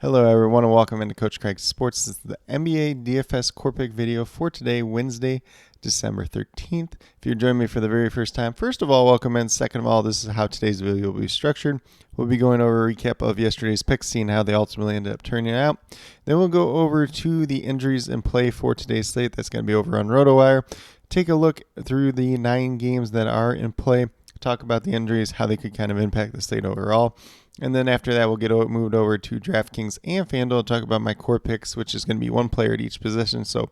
Hello everyone and welcome into Coach Craig's Sports. This is the NBA DFS Core Pick video for today, Wednesday, December 13th. If you're joining me for the very first time, first of all, welcome in. Second of all, this is how today's video will be structured. We'll be going over a recap of yesterday's picks, seeing how they ultimately ended up turning out. Then we'll go over to the injuries in play for today's slate. That's going to be over on RotoWire. Take a look through the 9 games that are in play. Talk about the injuries, how they could kind of impact the slate overall. And then after that, we'll get moved over to DraftKings and FanDuel to talk about my core picks, which is going to be one player at each position. So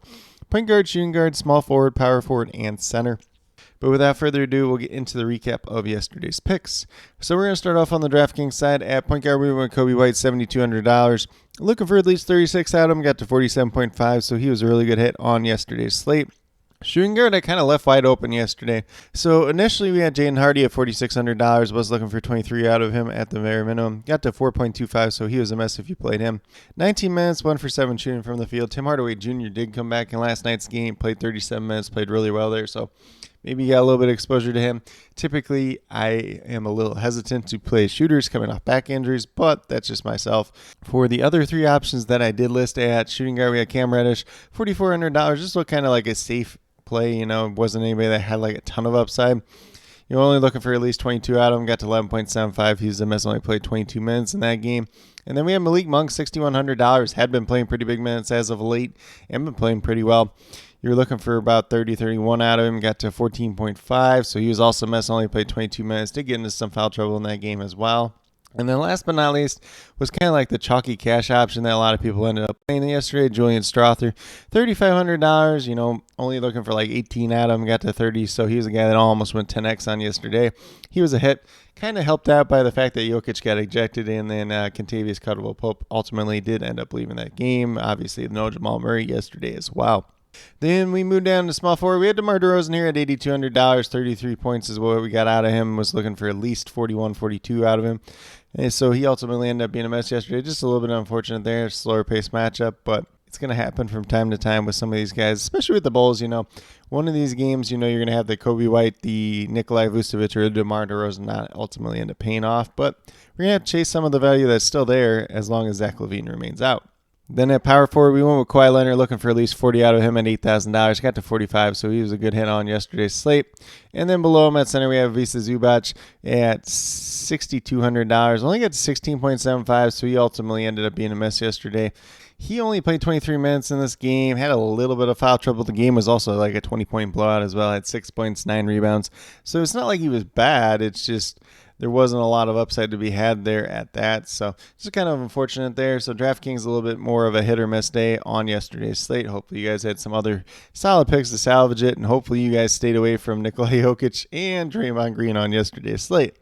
point guard, shooting guard, small forward, power forward, and center. But without further ado, we'll get into the recap of yesterday's picks. So we're going to start off on the DraftKings side. At point guard, we went Kobe White, $7,200. Looking for at least 36 out of him. Got to 47.5, so he was a really good hit on yesterday's slate. Shooting guard, I kind of left wide open yesterday. So initially we had Jaden Hardy at $4,600. Was looking for 23 out of him at the very minimum. Got to 4.25, so he was a mess if you played him. 19 minutes, 1 for 7 shooting from the field. Tim Hardaway Jr. did come back in last night's game. Played 37 minutes, played really well there. So maybe you got a little bit of exposure to him. Typically, I am a little hesitant to play shooters coming off back injuries, but that's just myself. For the other 3 options that I did list at shooting guard, we had Cam Reddish, $4,400. Just looked kind of like a safe play, wasn't anybody that had like a ton of upside. You're only looking for at least 22 out of him. Got to 11.75. He was a mess. Only played 22 minutes in that game. And then we have Malik Monk, $6,100. Had been playing pretty big minutes as of late and been playing pretty well. You're looking for about 30, 31 out of him. Got to 14.5. So he was also a mess. Only played 22 minutes. Did get into some foul trouble in that game as well. And then last but not least was kind of like the chalky cash option that a lot of people ended up playing yesterday. Julian Strother, $3,500, only looking for like 18 out of him, got to 30. So he was a guy that almost went 10x on yesterday. He was a hit, kind of helped out by the fact that Jokic got ejected, and then Kentavious Caldwell-Pope ultimately did end up leaving that game. Obviously, no Jamal Murray yesterday as well. Then we moved down to small forward. We had DeMar DeRozan here at $8,200. 33 points is what we got out of him. Was looking for at least 41, 42 out of him. And so he ultimately ended up being a mess yesterday. Just a little bit unfortunate there. Slower pace matchup, but it's going to happen from time to time with some of these guys, especially with the Bulls. One of these games, you're going to have the Kobe White, the Nikolai Vucevic, or the DeMar DeRozan not ultimately end up paying off. But we're going to have to chase some of the value that's still there as long as Zach LaVine remains out. Then at power forward, we went with Kawhi Leonard, looking for at least 40 out of him at $8,000. Got to 45, so he was a good hit on yesterday's slate. And then below him at center, we have Visa Zubac at $6,200. Only got to 16.75, so he ultimately ended up being a mess yesterday. He only played 23 minutes in this game, had a little bit of foul trouble. The game was also like a 20-point blowout as well. Had 6 points, 9 rebounds. So it's not like he was bad. It's just there wasn't a lot of upside to be had there at that. So just kind of unfortunate there. So DraftKings a little bit more of a hit or miss day on yesterday's slate. Hopefully you guys had some other solid picks to salvage it, and hopefully you guys stayed away from Nikola Jokic and Draymond Green on yesterday's slate.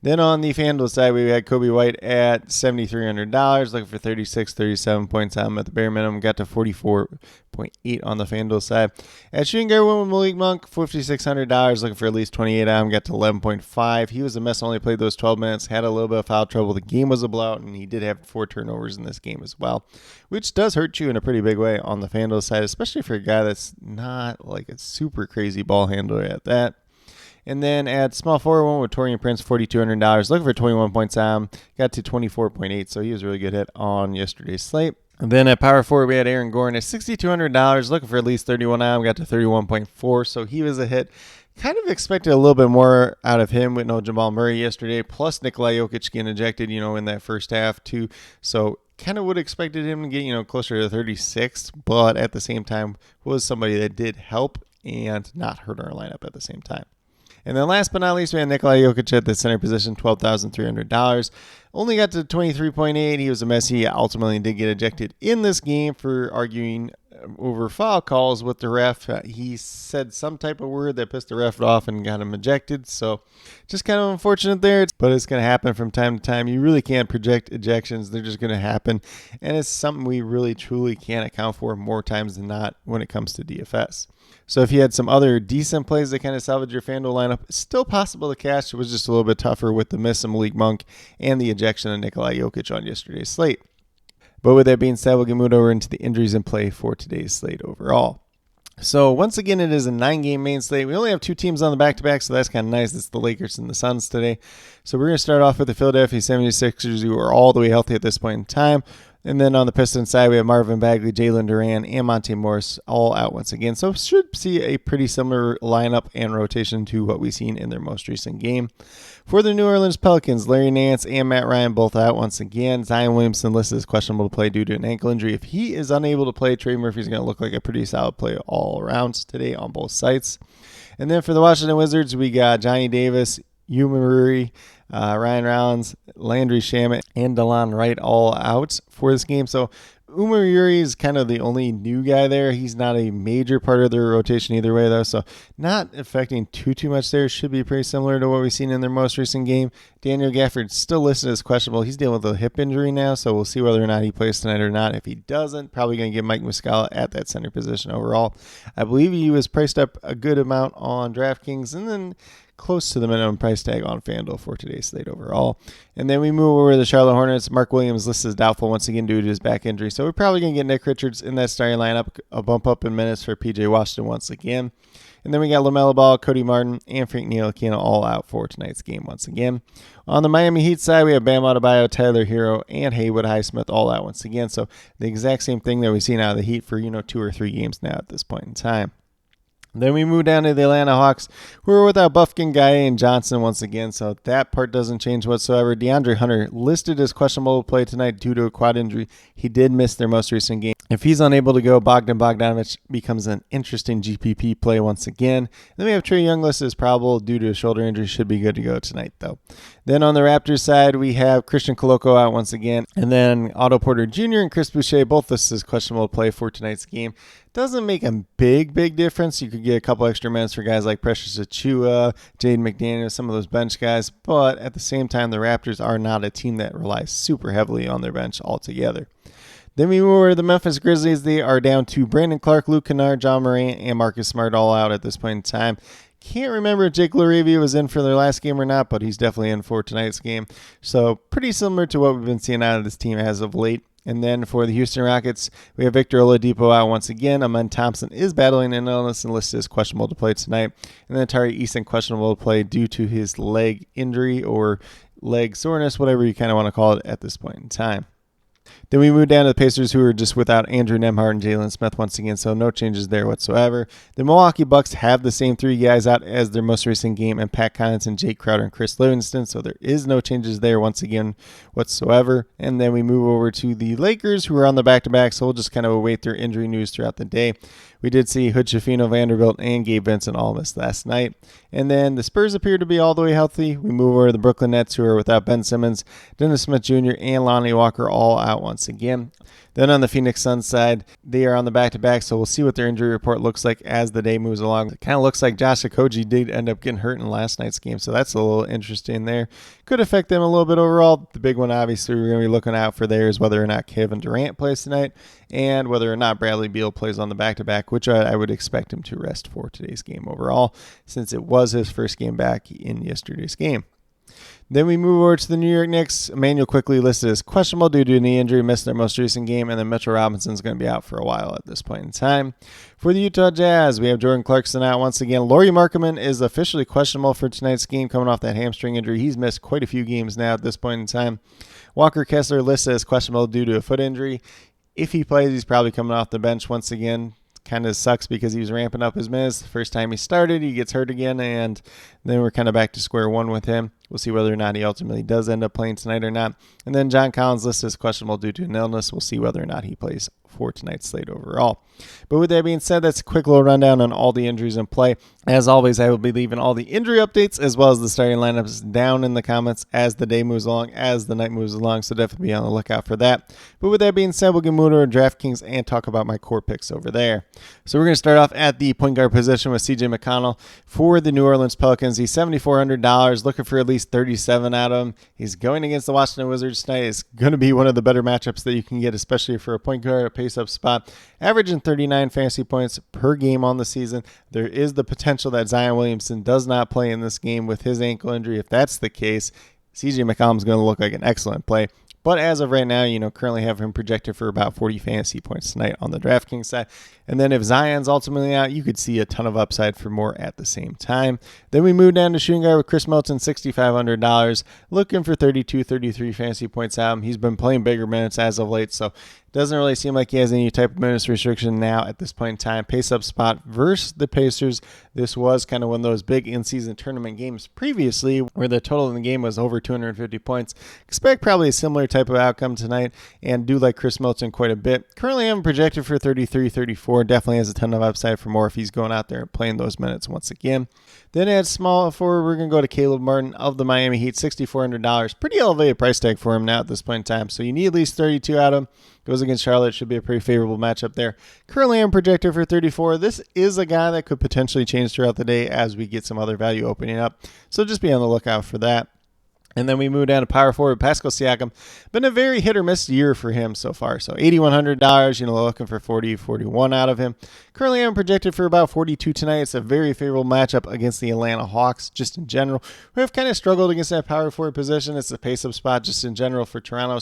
Then on the FanDuel side, we had Kobe White at $7,300, looking for 36, 37 points on him at the bare minimum. Got to 44.8 on the FanDuel side. At shooting guard, went with Malik Monk, $5,600, looking for at least 28 on him. Got to 11.5. He was a mess, only played those 12 minutes, had a little bit of foul trouble. The game was a blowout, and he did have 4 turnovers in this game as well, which does hurt you in a pretty big way on the FanDuel side, especially for a guy that's not like a super crazy ball handler at that. And then at small forward, one with Taurean Prince, $4,200, looking for 21 points on. Got to 24.8, so he was a really good hit on yesterday's slate. And then at power forward, we had Aaron Gordon at $6,200, looking for at least 31 on. Got to 31.4, so he was a hit. Kind of expected a little bit more out of him with no Jamal Murray yesterday, plus Nikola Jokic getting ejected, in that first half too. So kind of would have expected him to get, closer to 36, but at the same time was somebody that did help and not hurt our lineup at the same time. And then last but not least, we had Nikola Jokic at the center position, $12,300. Only got to 23.8. He was a mess. He ultimately did get ejected in this game for arguing over foul calls with the ref. He said some type of word that pissed the ref off and got him ejected. So just kind of unfortunate there, but it's going to happen from time to time. You really can't project ejections. They're just going to happen. And it's something we really truly can't account for more times than not when it comes to DFS. So if you had some other decent plays that kind of salvage your FanDuel lineup, it's still possible to cash. It was just a little bit tougher with the miss of Malik Monk and the ejection of Nikola Jokic on yesterday's slate. But with that being said, we'll get moved over into the injuries in play for today's slate overall. So once again, it is a 9-game main slate. We only have 2 teams on the back-to-back, so that's kind of nice. It's the Lakers and the Suns today. So we're going to start off with the Philadelphia 76ers, who are all the way healthy at this point in time. And then on the Pistons side, we have Marvin Bagley, Jalen Duran, and Monte Morris all out once again. So should see a pretty similar lineup and rotation to what we've seen in their most recent game. For the New Orleans Pelicans, Larry Nance and Matt Ryan both out once again. Zion Williamson listed as questionable to play due to an ankle injury. If he is unable to play, Trey Murphy's going to look like a pretty solid play all around today on both sites. And then for the Washington Wizards, we got Johnny Davis, Yuma Murray, Ryan Rollins, Landry Shamet, and DeLon Wright all out for this game. So Umar Uri is kind of the only new guy there. He's not a major part of their rotation either way, though, so not affecting too much there. Should be pretty similar to what we've seen in their most recent game. Daniel Gafford's still listed as questionable. He's dealing with a hip injury now, so we'll see whether or not he plays tonight or not. If he doesn't, probably going to get Mike Muscala at that center position overall. I believe he was priced up a good amount on DraftKings, and then close to the minimum price tag on FanDuel for today's slate overall. And then we move over to the Charlotte Hornets. Mark Williams listed as doubtful once again due to his back injury. So we're probably going to get Nick Richards in that starting lineup, a bump up in minutes for PJ Washington once again. And then we got LaMelo Ball, Cody Martin, and Frank Ntilikina all out for tonight's game once again. On the Miami Heat side, we have Bam Adebayo, Tyler Hero, and Haywood Highsmith all out once again. So the exact same thing that we've seen out of the Heat for 2 or 3 games now at this point in time. Then we move down to the Atlanta Hawks, who are without Buffkin, Guy, and Johnson once again, so that part doesn't change whatsoever. DeAndre Hunter listed as questionable to play tonight due to a quad injury. He did miss their most recent game. If he's unable to go, Bogdan Bogdanovic becomes an interesting GPP play once again. Then we have Trae Young listed as probable due to a shoulder injury. Should be good to go tonight, though. Then on the Raptors side, we have Christian Koloko out once again, and then Otto Porter Jr. and Chris Boucher, both listed as questionable to play for tonight's game. Doesn't make a big difference. You could get a couple extra minutes for guys like Precious Achiuwa, Jaden McDaniels, some of those bench guys. But at the same time, the Raptors are not a team that relies super heavily on their bench altogether. Then we move over to the Memphis Grizzlies. They are down to Brandon Clark, Luke Kennard, John Morant, and Marcus Smart all out at this point in time. Can't remember if Jake LaRavia was in for their last game or not, but he's definitely in for tonight's game. So pretty similar to what we've been seeing out of this team as of late. And then for the Houston Rockets, we have Victor Oladipo out once again. Amen Thompson is battling an illness and listed as questionable to play tonight. And then Tari Eason questionable to play due to his leg injury or leg soreness, whatever you kind of want to call it at this point in time. Then we move down to the Pacers, who are just without Andrew Nembhard and Jalen Smith once again, so no changes there whatsoever. The Milwaukee Bucks have the same 3 guys out as their most recent game, and Pat Connaughton, Jake Crowder, and Chris Livingston, so there is no changes there once again whatsoever. And then we move over to the Lakers, who are on the back-to-back, so we'll just kind of await their injury news throughout the day. We did see Hood Schifino, Vanderbilt, and Gabe Vincent all miss last night. And then the Spurs appear to be all the way healthy. We move over to the Brooklyn Nets, who are without Ben Simmons, Dennis Smith Jr., and Lonnie Walker all out once again. Then on the Phoenix Suns side, they are on the back-to-back, so we'll see what their injury report looks like as the day moves along. It kind of looks like Josh Okogie did end up getting hurt in last night's game, so that's a little interesting there. Could affect them a little bit overall. The big one, obviously, we're going to be looking out for there is whether or not Kevin Durant plays tonight and whether or not Bradley Beal plays on the back-to-back, which I would expect him to rest for today's game overall, since it was his first game back in yesterday's game. Then we move over to the New York Knicks. Emmanuel quickly listed as questionable due to a knee injury, missed their most recent game, and then Mitchell Robinson's going to be out for a while at this point in time. For the Utah Jazz, we have Jordan Clarkson out once again. Lauri Markkanen is officially questionable for tonight's game coming off that hamstring injury. He's missed quite a few games now at this point in time. Walker Kessler listed as questionable due to a foot injury. If he plays, he's probably coming off the bench once again. Kind of sucks because he was ramping up his minutes. The first time he started, he gets hurt again, and then we're kind of back to square one with him. We'll see whether or not he ultimately does end up playing tonight or not. And then John Collins listed as questionable due to an illness. We'll see whether or not he plays for tonight's slate overall. But with that being said, that's a quick little rundown on all the injuries in play. As always, I will be leaving all the injury updates as well as the starting lineups down in the comments as the day moves along, as the night moves along, so definitely be on the lookout for that. But with that being said, we'll get moved over to DraftKings and talk about my core picks over there. So we're going to start off at the point guard position with CJ McConnell for the New Orleans Pelicans. He's $7,400, looking for at least 37 out of him. He's going against the Washington Wizards tonight. It's going to be one of the better matchups that you can get, especially for a point guard, a pace-up spot. Averaging 39 fantasy points per game on the season. There is the potential that Zion Williamson does not play in this game with his ankle injury. If that's the case, CJ McCollum is going to look like an excellent play. But as of right now, currently have him projected for about 40 fantasy points tonight on the DraftKings side. And then if Zion's ultimately out, you could see a ton of upside for more at the same time. Then we move down to shooting guard with Chris Middleton, $6,500, looking for 32, 33 fantasy points out. He's been playing bigger minutes as of late, so doesn't really seem like he has any type of minutes restriction now at this point in time. Pace-up spot versus the Pacers. This was kind of one of those big in-season tournament games previously where the total in the game was over 250 points. Expect probably a similar type of outcome tonight and do like Chris Middleton quite a bit. Currently I'm projected for 33, 34. Definitely has a ton of upside for more if he's going out there and playing those minutes once again. Then at small forward, we're going to go to Caleb Martin of the Miami Heat, $6,400. Pretty elevated price tag for him now at this point in time. So you need at least 32 out of him. Goes against Charlotte. Should be a pretty favorable matchup there. Currently, I'm projected for 34. This is a guy that could potentially change throughout the day as we get some other value opening up. So just be on the lookout for that. And then we move down to power forward, Pascal Siakam. Been a very hit or miss year for him so far. So $8,100, looking for 40, 41 out of him. Currently, I'm projected for about 42 tonight. It's a very favorable matchup against the Atlanta Hawks, just in general. We have kind of struggled against that power forward position. It's a pace-up spot just in general for Toronto.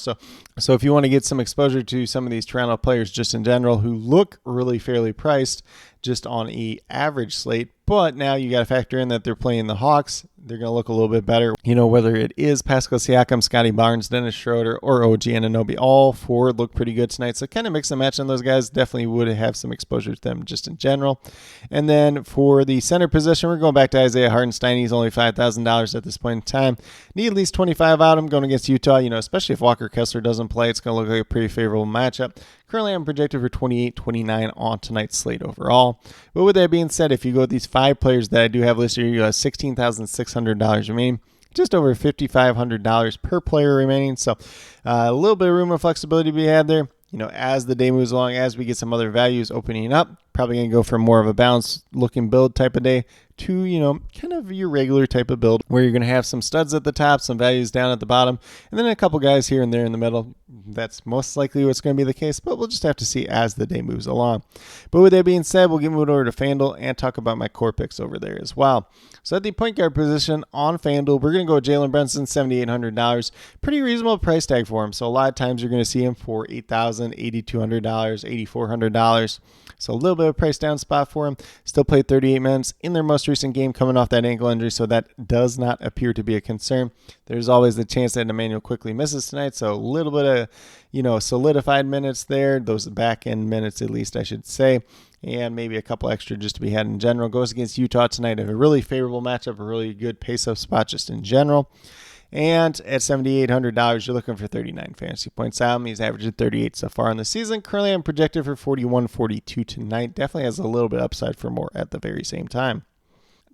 So if you want to get some exposure to some of these Toronto players just in general who look really fairly priced just on a average slate, but now you got to factor in that they're playing the Hawks. They're going to look a little bit better. Whether it is Pascal Siakam, Scotty Barnes, Dennis Schroeder, or OG Anunoby, all four look pretty good tonight. So kind of mix and match on those guys. Definitely would have some exposure to them just in general. And then for the center position, we're going back to Isaiah Hartenstein. He's only $5,000 at this point in time. Need at least 25 out of him going against Utah. Especially if Walker Kessler doesn't play, it's going to look like a pretty favorable matchup. Currently, I'm projected for 28, 29 on tonight's slate overall. But with that being said, if you go with these 5 players that I do have listed here, you have $16,600 remaining. Just over $5,500 per player remaining. So a little bit of room and flexibility to be had there. As the day moves along, as we get some other values opening up, probably going to go for more of a balanced looking build type of day to, kind of your regular type of build where you're going to have some studs at the top, some values down at the bottom, and then a couple guys here and there in the middle. That's most likely what's going to be the case, but we'll just have to see as the day moves along. But with that being said, we'll get moved over to FanDuel and talk about my core picks over there as well. So at the point guard position on FanDuel, we're going to go with Jalen Brunson, $7,800. Pretty reasonable price tag for him. So a lot of times you're going to see him for $8,000, $8,200, $8,400. So a little bit of a price down spot for him. Still played 38 minutes in their most recent game coming off that ankle injury, so that does not appear to be a concern. There's always the chance that Emmanuel quickly misses tonight, so a little bit of, solidified minutes there, those back end minutes at least I should say, and maybe a couple extra just to be had in general. Goes against Utah tonight, a really favorable matchup, a really good pace-up spot just in general. And at $7,800, you're looking for 39 fantasy points out. He's averaging 38 so far in the season. Currently, I'm projected for 41, 42 tonight. Definitely has a little bit upside for more at the very same time.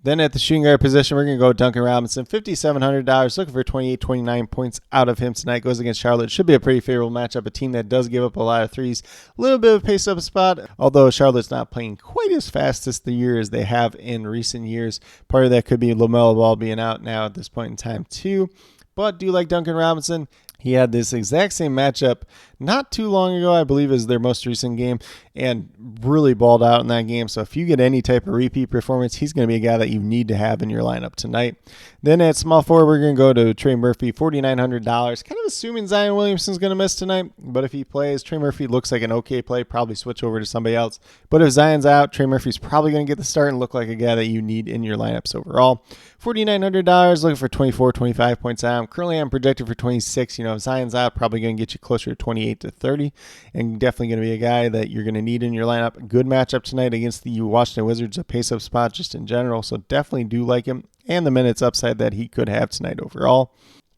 Then at the shooting guard position, we're going to go Duncan Robinson, $5,700, looking for 28, 29 points out of him tonight. Goes against Charlotte. Should be a pretty favorable matchup, a team that does give up a lot of threes. A little bit of a pace-up spot, although Charlotte's not playing quite as fast this year as they have in recent years. Part of that could be LaMelo Ball being out now at this point in time too. But do you like Duncan Robinson? He had this exact same matchup not too long ago, I believe is their most recent game, and really balled out in that game. So if you get any type of repeat performance, he's going to be a guy that you need to have in your lineup tonight. Then at small forward, we're going to go to Trey Murphy, $4,900. Kind of assuming Zion Williamson's going to miss tonight, but if he plays, Trey Murphy looks like an okay play, probably switch over to somebody else. But if Zion's out, Trey Murphy's probably going to get the start and look like a guy that you need in your lineups overall. $4,900, looking for 24, 25 points out. Currently, I'm projected for 26. If Zion's out, probably going to get you closer to 28 to 30, and definitely going to be a guy that you're going to need in your lineup. Good matchup tonight against the Washington Wizards, a pace-up spot just in general, so definitely do like him and the minutes upside that he could have tonight overall.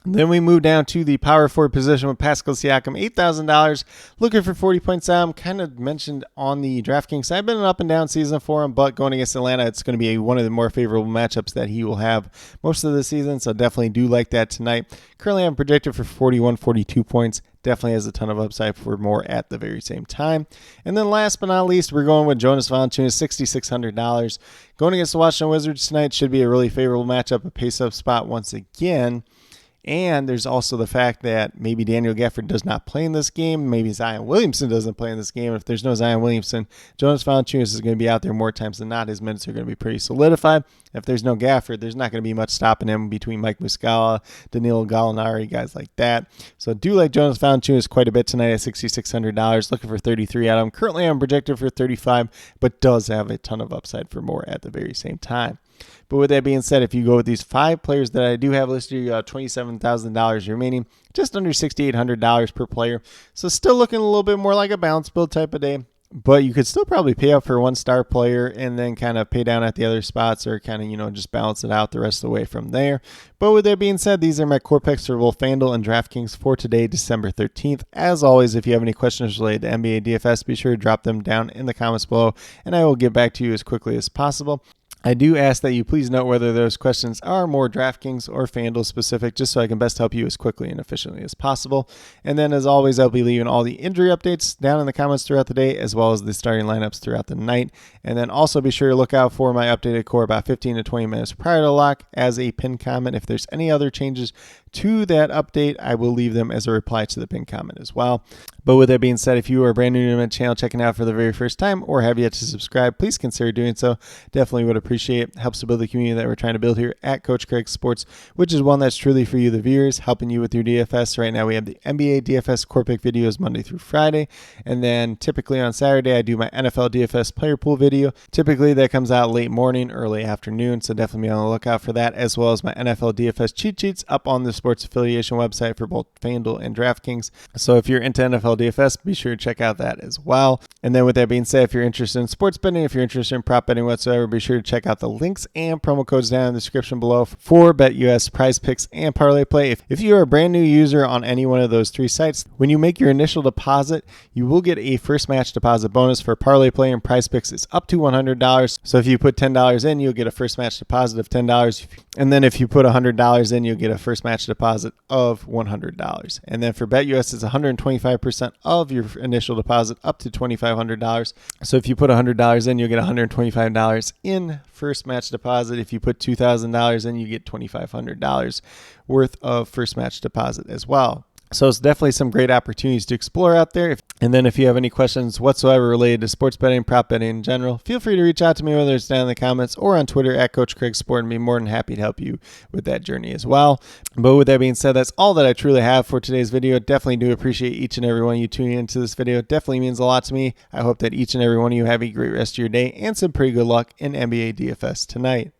Then we move down to the power forward position with Pascal Siakam, $8,000, looking for 40 points out. Kind of mentioned on the DraftKings side, been an up and down season for him, but going against Atlanta, it's going to be one of the more favorable matchups that he will have most of the season, so definitely do like that tonight. Currently, I'm projected for 41, 42 points. Definitely has a ton of upside for more at the very same time. And then last but not least, we're going with Jonas Valanciunas, $6,600. Going against the Washington Wizards tonight should be a really favorable matchup, a pace-up spot once again. And there's also the fact that maybe Daniel Gafford does not play in this game. Maybe Zion Williamson doesn't play in this game. If there's no Zion Williamson, Jonas Valanciunas is going to be out there more times than not. His minutes are going to be pretty solidified. If there's no Gafford, there's not going to be much stopping him between Mike Muscala, Danilo Gallinari, guys like that. So I do like Jonas Valanciunas quite a bit tonight at $6,600. Looking for 33 out of him. Currently I'm projected for 35, but does have a ton of upside for more at the very same time. But with that being said, if you go with these 5 players that I do have listed, you got $27,000 remaining, just under $6,800 per player. So still looking a little bit more like a balance build type of day. But you could still probably pay up for one star player and then kind of pay down at the other spots, or kind of, just balance it out the rest of the way from there. But with that being said, these are my core picks for both FanDuel and DraftKings for today, December 13th. As always, if you have any questions related to NBA DFS, be sure to drop them down in the comments below, and I will get back to you as quickly as possible. I do ask that you please note whether those questions are more DraftKings or FanDuel specific, just so I can best help you as quickly and efficiently as possible. And then, as always, I'll be leaving all the injury updates down in the comments throughout the day, as well as the starting lineups throughout the night. And then also be sure to look out for my updated core about 15 to 20 minutes prior to lock as a pinned comment. If there's any other changes to that update, I will leave them as a reply to the pinned comment as well. But with that being said, if you are brand new to my channel, checking out for the very first time, or have yet to subscribe, please consider doing so. Definitely would appreciate it. Helps to build the community that we're trying to build here at Coach Craig Sports, which is one that's truly for you, the viewers, helping you with your DFS. Right now we have the NBA DFS Core Pick videos Monday through Friday, and then typically on Saturday I do my NFL DFS player pool video. Typically that comes out late morning, early afternoon, so definitely be on the lookout for that, as well as my NFL DFS cheat sheets up on the sports affiliation website for both FanDuel and DraftKings. So if you're into NFL DFS, be sure to check out that as well. And then with that being said, if you're interested in sports betting, if you're interested in prop betting whatsoever, be sure to check out the links and promo codes down in the description below for BetUS, Prize Picks, and Parlay Play. If you are a brand new user on any one of those 3 sites, when you make your initial deposit, you will get a first match deposit bonus. For Parlay Play and Prize Picks, it's up to $100. So if you put $10 in, you'll get a first match deposit of $10. And then if you put $100 in, you'll get a first match deposit of $100. And then for BetUS, it's 125% of your initial deposit up to $2,500. So if you put $100 in, you'll get $125 in first match deposit. If you put $2,000 in, you get $2,500 worth of first match deposit as well. So it's definitely some great opportunities to explore out there. And then if you have any questions whatsoever related to sports betting, prop betting in general, feel free to reach out to me, whether it's down in the comments or on Twitter at Coach Craig Sport, and be more than happy to help you with that journey as well. But with that being said, that's all that I truly have for today's video. Definitely do appreciate each and every one of you tuning into this video. It definitely means a lot to me. I hope that each and every one of you have a great rest of your day and some pretty good luck in NBA DFS tonight.